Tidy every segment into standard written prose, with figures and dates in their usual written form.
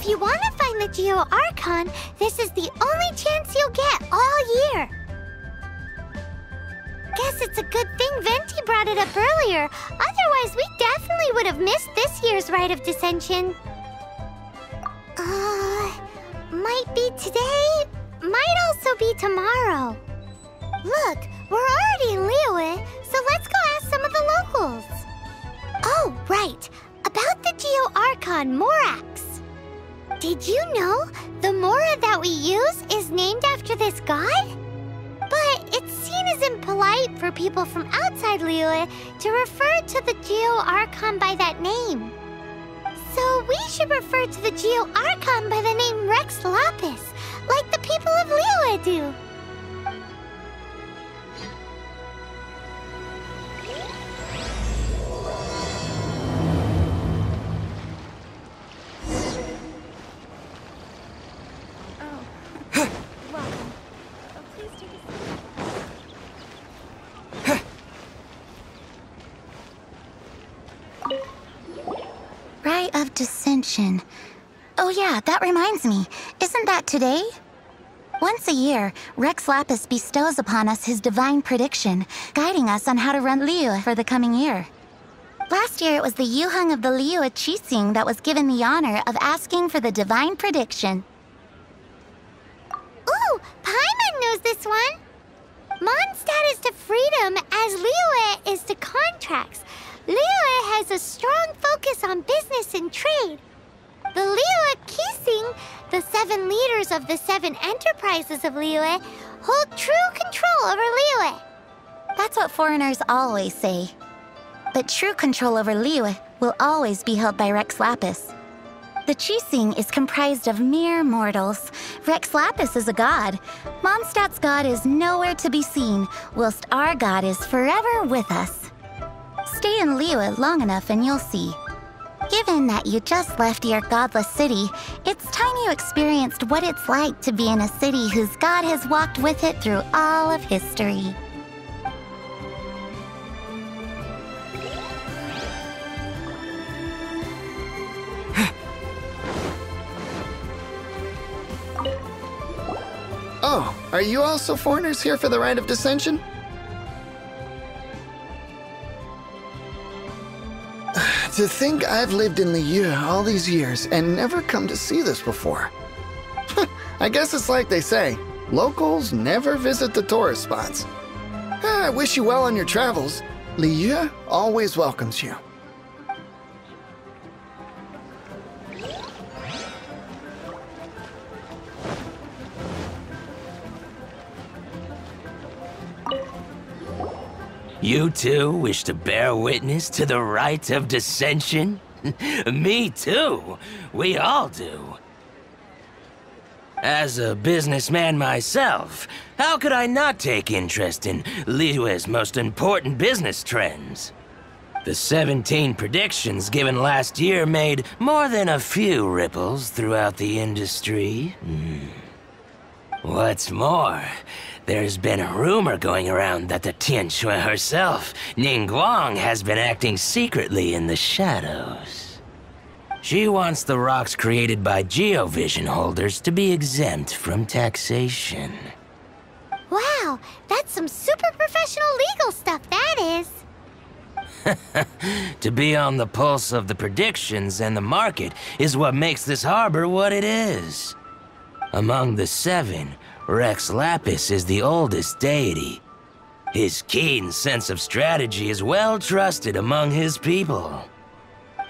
If you want to find the Geo Archon, this is the only chance you'll get all year. Guess it's a good thing Venti brought it up earlier. Otherwise, we definitely would have missed this year's Rite of Dissension. Might be today, might also be tomorrow. Look, we're already in Liyue, so let's go ask some of the locals. Oh, right. About the Geo Archon Morax. Did you know the Mora that we use is named after this god? But it's seen as impolite for people from outside Liyue to refer to the Geo Archon by that name. So we should refer to the Geo Archon by the name Rex Lapis, like the people of Liyue do. Rite of Dissension. Oh yeah, that reminds me. Isn't that today? Once a year, Rex Lapis bestows upon us his divine prediction, guiding us on how to run Liyue for the coming year. Last year, it was the Yuheng of the Liyue Qixing that was given the honor of asking for the divine prediction. Ooh, Paimon knows this one! Mondstadt is to freedom as Liyue is to contracts. Liyue has a strong focus on business and trade. The Liyue Qixing, the 7 leaders of the 7 enterprises of Liyue, hold true control over Liyue. That's what foreigners always say. But true control over Liyue will always be held by Rex Lapis. The Qixing is comprised of mere mortals. Rex Lapis is a god. Mondstadt's god is nowhere to be seen, whilst our god is forever with us. Stay in Liyue long enough and you'll see. Given that you just left your godless city, it's time you experienced what it's like to be in a city whose god has walked with it through all of history. Oh, are you also foreigners here for the Rite of Dissension? To think I've lived in Liyue all these years and never come to see this before. I guess it's like they say, locals never visit the tourist spots. I wish you well on your travels. Liyue always welcomes you. You too wish to bear witness to the Rite of Dissension? Me too. We all do. As a businessman myself, how could I not take interest in Liyue's most important business trends? The 17 predictions given last year made more than a few ripples throughout the industry. What's more, there's been a rumor going around that the Tianxue herself, Ningguang, has been acting secretly in the shadows. She wants the rocks created by Geovision holders to be exempt from taxation. Wow, that's some super professional legal stuff, that is. To be on the pulse of the predictions and the market is what makes this harbor what it is. Among the 7, Rex Lapis is the oldest deity. His keen sense of strategy is well trusted among his people.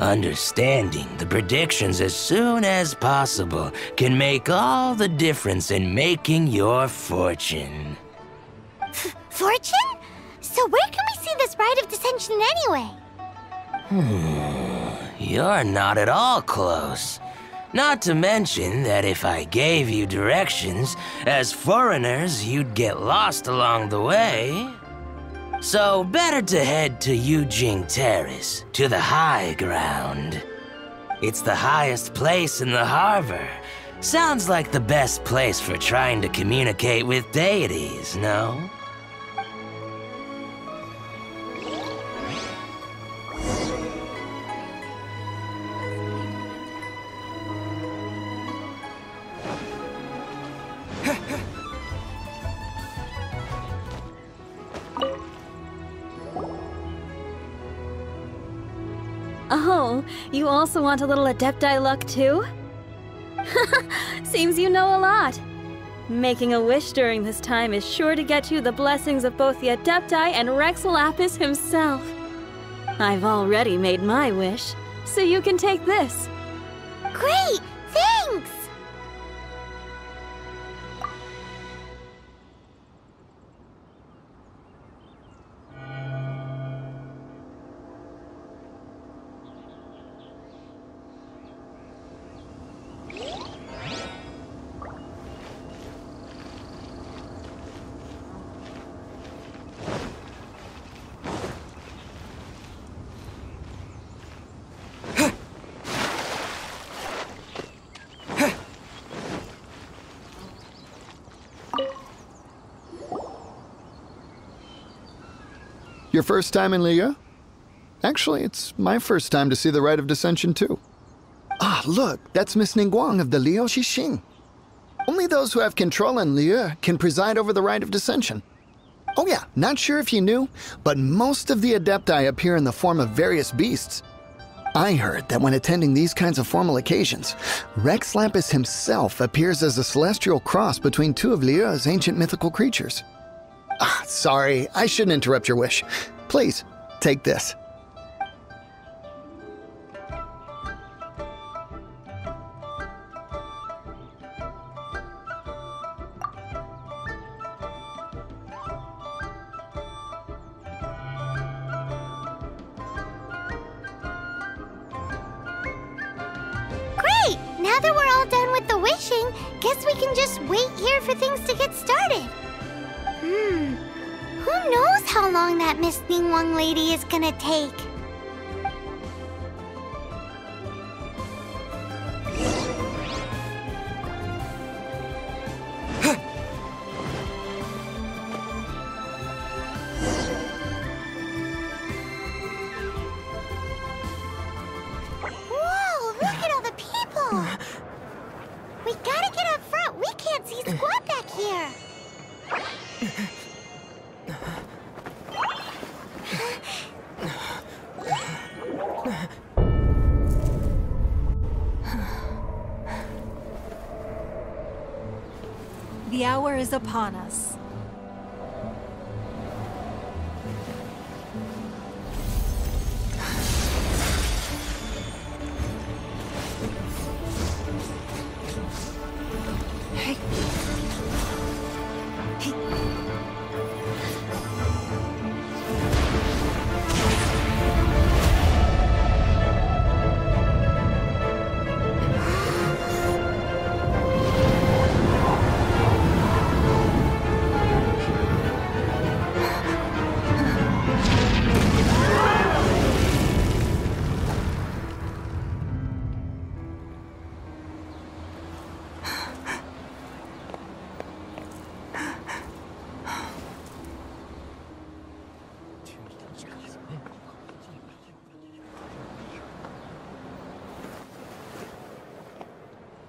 Understanding the predictions as soon as possible can make all the difference in making your fortune. Fortune? So where can we see this Rite of Dissension anyway? You're not at all close. Not to mention that if I gave you directions, as foreigners, you'd get lost along the way. So better to head to Yujing Terrace, to the high ground. It's the highest place in the harbor. Sounds like the best place for trying to communicate with deities, no? Oh, you also want a little Adepti luck too? Seems you know a lot. Making a wish during this time is sure to get you the blessings of both the Adepti and Rex Lapis himself. I've already made my wish, so you can take this. Great! Thanks! Your first time in Liyue? Actually, it's my first time to see the Rite of Dissension, too. Ah, look, that's Miss Ningguang of the Liu Xixing. Only those who have control in Liyue can preside over the Rite of Dissension. Oh yeah, not sure if you knew, but most of the Adepti appear in the form of various beasts. I heard that when attending these kinds of formal occasions, Rex Lapis himself appears as a celestial cross between two of Liyue's ancient mythical creatures. Ah, sorry, I shouldn't interrupt your wish. Please, take this. Great! Now that we're all done with the wishing, guess we can just wait here for things to get started. Who knows how long that Miss Ningguang lady is gonna take? Whoa, look at all the people! We gotta get up front. We can't see squat back here. The hour is upon us.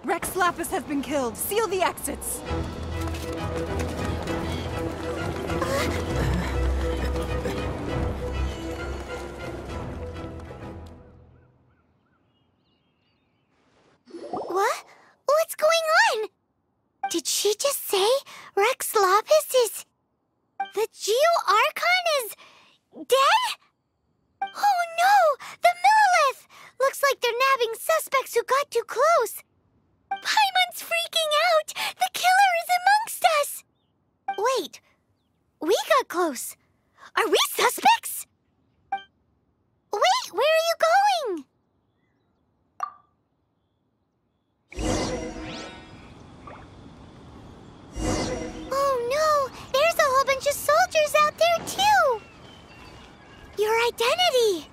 Rex Lapis has been killed. Seal the exits. What? What's going on? Did she just say Rex Lapis is... The Geo-Archon is... dead? Oh no! The Millilith! Looks like they're nabbing suspects who got too close. Paimon's freaking out! The killer is amongst us! Wait, we got close. Are we suspects? Wait, where are you going? Oh no, there's a whole bunch of soldiers out there too! Your identity!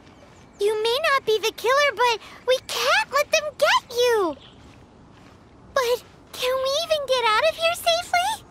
You may not be the killer, but we can't let them get you! But can we even get out of here safely?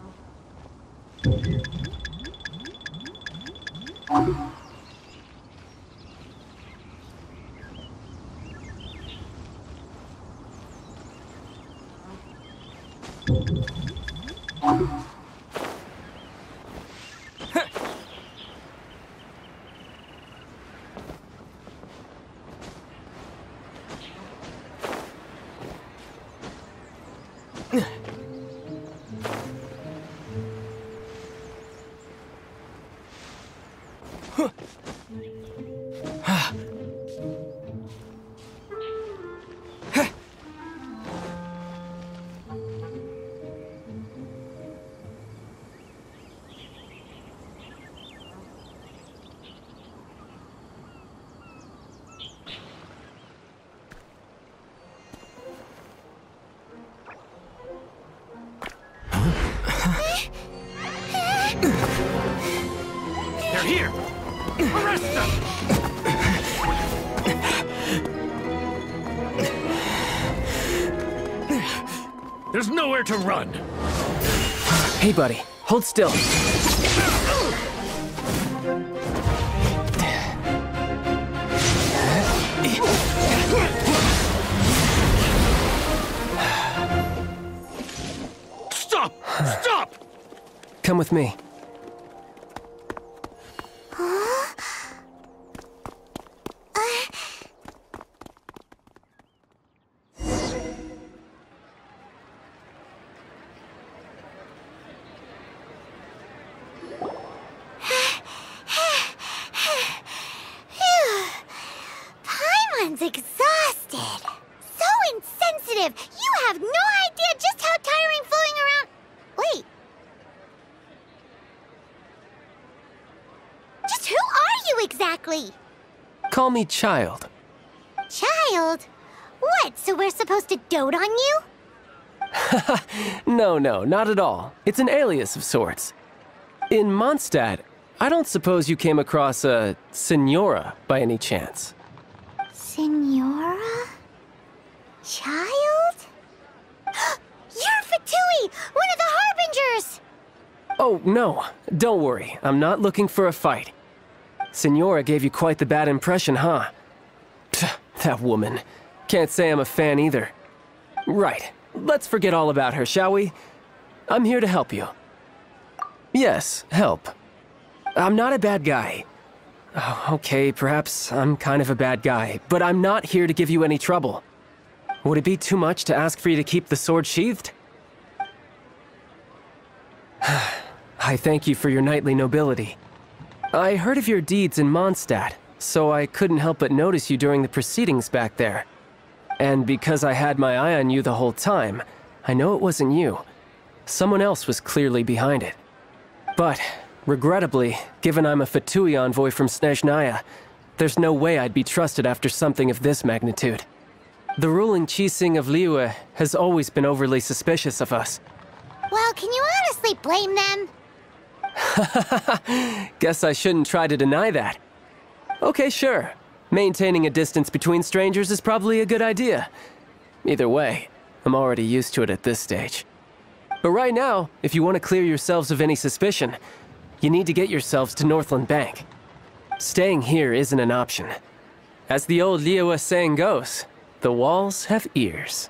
They're here! Arrest them! There's nowhere to run! Hey, buddy. Hold still. Stop! Stop! Come with me. Paimon's exhausted. So insensitive. You have no idea just how tiring floating around. Wait. Just who are you exactly? Call me Child. Child? What, so we're supposed to dote on you? No, not at all. It's an alias of sorts. In Mondstadt, I don't suppose you came across a Senora by any chance. Senora? Child? You're Fatui, one of the Harbingers! Oh, no. Don't worry. I'm not looking for a fight. Senora gave you quite the bad impression, huh? Pfft, that woman. Can't say I'm a fan either. Right. Let's forget all about her, shall we? I'm here to help you. Yes, help. I'm not a bad guy. Oh, okay, perhaps I'm kind of a bad guy, but I'm not here to give you any trouble. Would it be too much to ask for you to keep the sword sheathed? I thank you for your knightly nobility. I heard of your deeds in Mondstadt, so I couldn't help but notice you during the proceedings back there. And because I had my eye on you the whole time, I know it wasn't you. Someone else was clearly behind it. But, regrettably, given I'm a Fatui envoy from Snezhnaya, there's no way I'd be trusted after something of this magnitude. The ruling Qixing of Liyue has always been overly suspicious of us. Well, can you honestly blame them? Guess I shouldn't try to deny that. Okay, sure. Maintaining a distance between strangers is probably a good idea. Either way, I'm already used to it at this stage. But right now, if you want to clear yourselves of any suspicion, you need to get yourselves to Northland Bank. Staying here isn't an option. As the old Liyue saying goes, the walls have ears.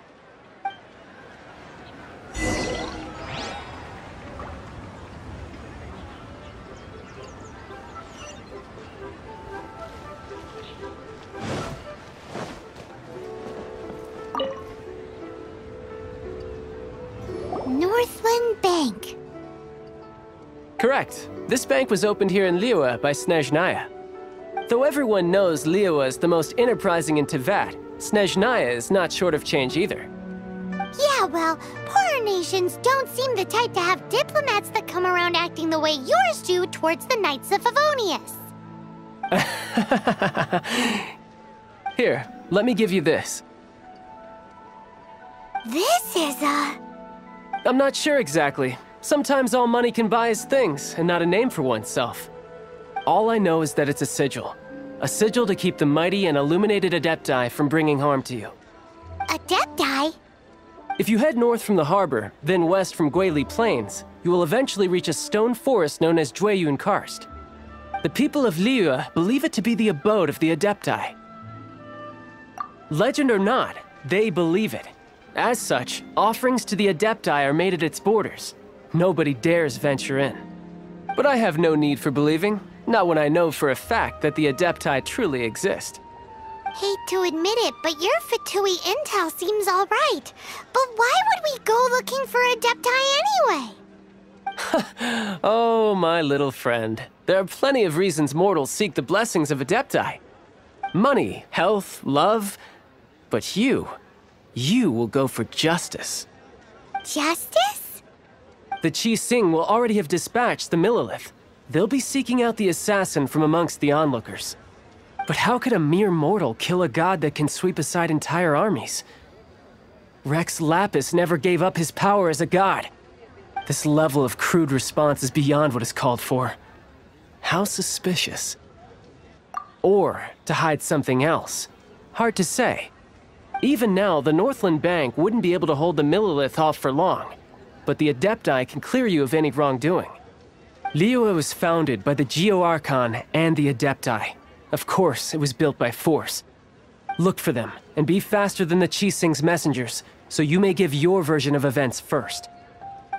Northland Bank. Correct. This bank was opened here in Liyue by Snezhnaya. Though everyone knows Liyue is the most enterprising in Teyvat, Snezhnaya is not short of change either. Yeah, well, poorer nations don't seem the type to have diplomats that come around acting the way yours do towards the Knights of Favonius. Here, let me give you this. This is I'm not sure exactly. Sometimes all money can buy is things, and not a name for oneself. All I know is that it's a sigil. A sigil to keep the mighty and illuminated Adepti from bringing harm to you. Adepti? If you head north from the harbor, then west from Guili Plains, you will eventually reach a stone forest known as Jueyun Karst. The people of Liyue believe it to be the abode of the Adepti. Legend or not, they believe it. As such, offerings to the Adepti are made at its borders. Nobody dares venture in. But I have no need for believing, not when I know for a fact that the Adepti truly exist. Hate to admit it, but your Fatui intel seems alright. But why would we go looking for Adepti anyway? Oh, my little friend. There are plenty of reasons mortals seek the blessings of Adepti. Money, health, love. But you will go for justice. Justice? The Qi Sing will already have dispatched the Millilith. They'll be seeking out the assassin from amongst the onlookers. But how could a mere mortal kill a god that can sweep aside entire armies? Rex Lapis never gave up his power as a god. This level of crude response is beyond what is called for. How suspicious. Or to hide something else. Hard to say. Even now, the Northland Bank wouldn't be able to hold the Millilith off for long, but the Adepti can clear you of any wrongdoing. Liyue was founded by the Geo Archon and the Adepti. Of course, it was built by force. Look for them, and be faster than the Qi Sing's messengers, so you may give your version of events first.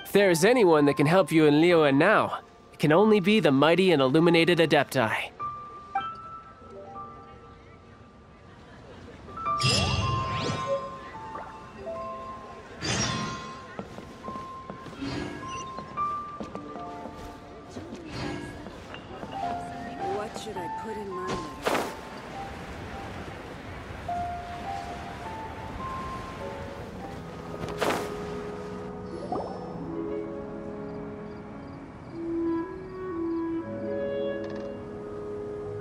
If there is anyone that can help you in Liyue now, it can only be the mighty and illuminated Adepti. What should I put in my letter?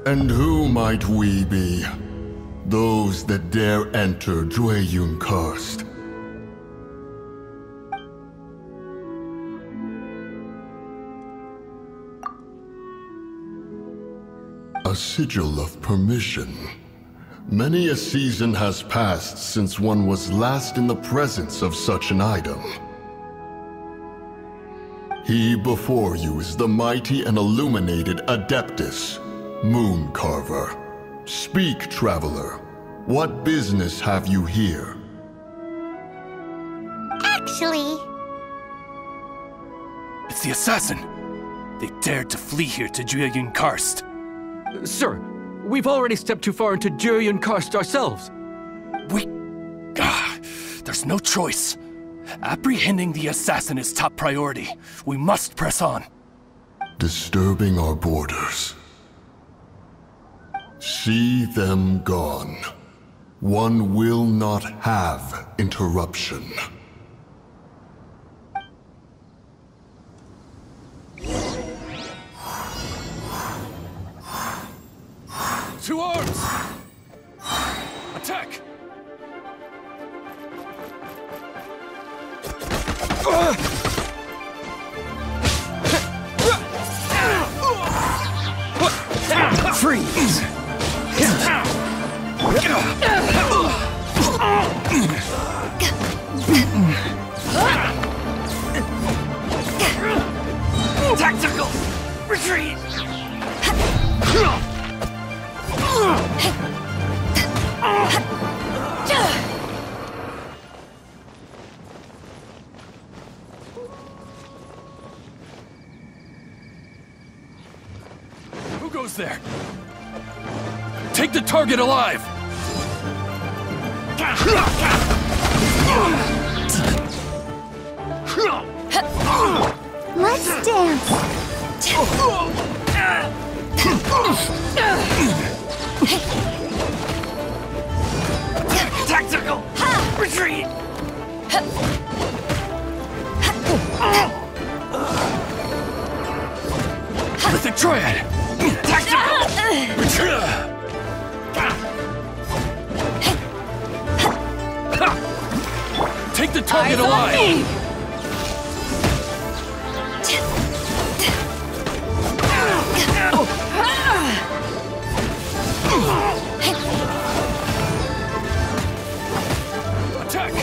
And who might we be? Those that dare enter Jueyun Karst. A sigil of permission. Many a season has passed since one was last in the presence of such an item. He before you is the mighty and illuminated Adeptus, Moon Carver. Speak, traveler. What business have you here? Actually... It's the assassin! They dared to flee here to Jueyun Karst. Sir, we've already stepped too far into Jueyun Karst ourselves. There's no choice. Apprehending the assassin is top priority. We must press on. Disturbing our borders. See them gone. One will not have interruption. To arms! Attack! Freeze! Tactical retreat! Who goes there? Take the target alive! Let's dance! Tactical retreat! Mythic Triad! Tactical retreat! Take the target alive! Attack!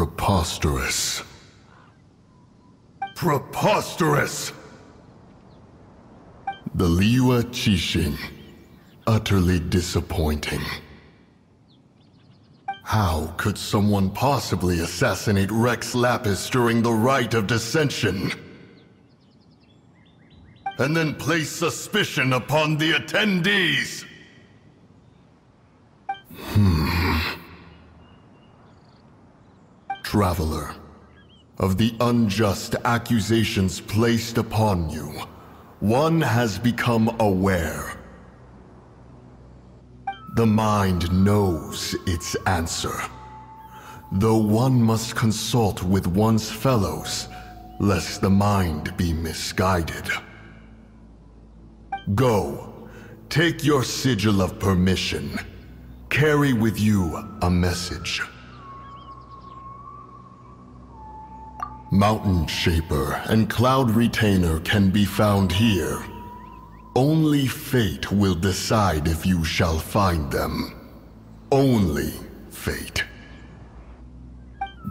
Preposterous. Preposterous! The Liyue Qixing. Utterly disappointing. How could someone possibly assassinate Rex Lapis during the Rite of Dissension? And then place suspicion upon the attendees? Traveler, of the unjust accusations placed upon you, one has become aware. The mind knows its answer, though one must consult with one's fellows, lest the mind be misguided. Go, take your sigil of permission. Carry with you a message. Mountain Shaper and Cloud Retainer can be found here. Only fate will decide if you shall find them. Only fate.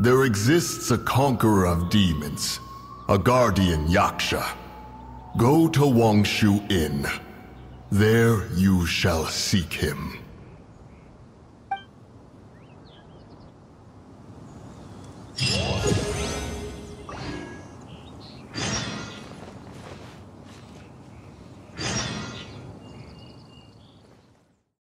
There exists a conqueror of demons, a guardian Yaksha. Go to Wangshu Inn. There you shall seek him.